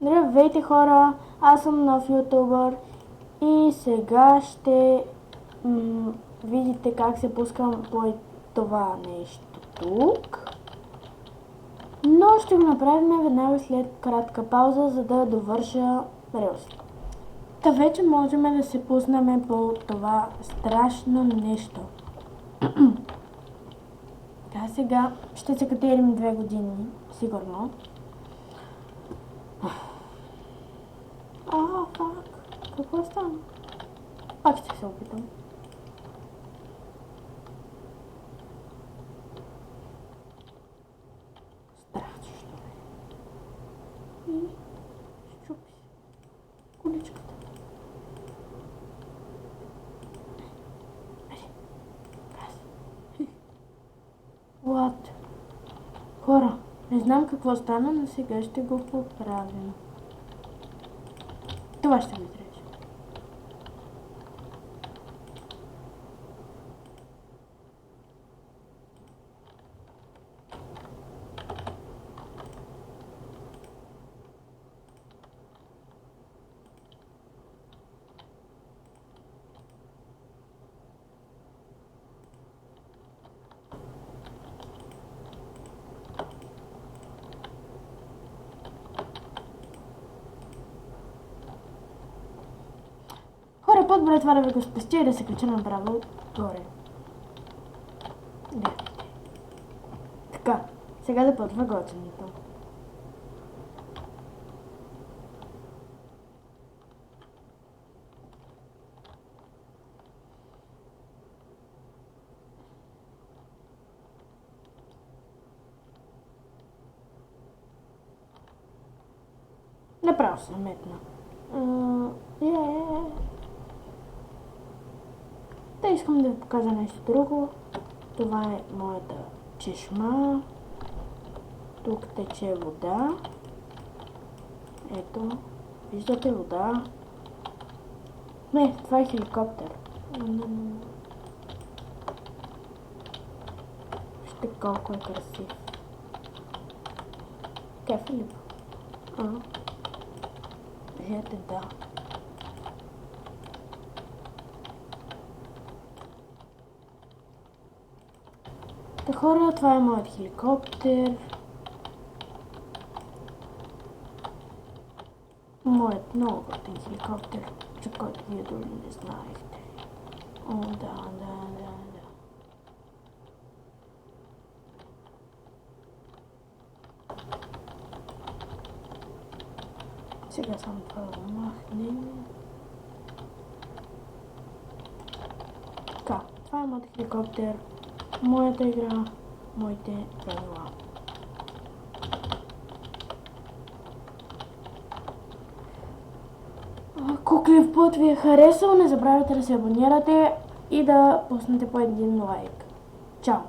Здравейте хора, аз съм нов ютубър и сега ще видите как се пускам по това нещо тук. Но ще го направим веднага след кратка пауза, за да довърша релси. Та вече можем да се пуснем по това страшно нещо. Сега ще се катерим 2 години, сигурно. Фак. Какво стана? Пак ще се опитам. Страшно е. И щупи се количката. What? Хора, не знам какво стана, но сега ще го поправим. Това ще ми трябваше. По-добре това да ви го спестя и да се кача направо горе. Да. Така, сега започва готвенето. Направо се метна. Та искам да ви покажа нещо друго. Това е моята чешма. Тук тече вода. Ето, виждате вода. Не, това е хеликоптер. Вижте колко е красив. Кеф ли? Ето, да. Хора, това е моят хеликоптер. Моят много готин хеликоптер, за който вие дори не знаехте. О, да. Сега само това да махнем. Така, това е моят хеликоптер. Моята игра, моите правила. Ако клипът ви е харесал, не забравяйте да се абонирате и да пуснете по един лайк. Чао!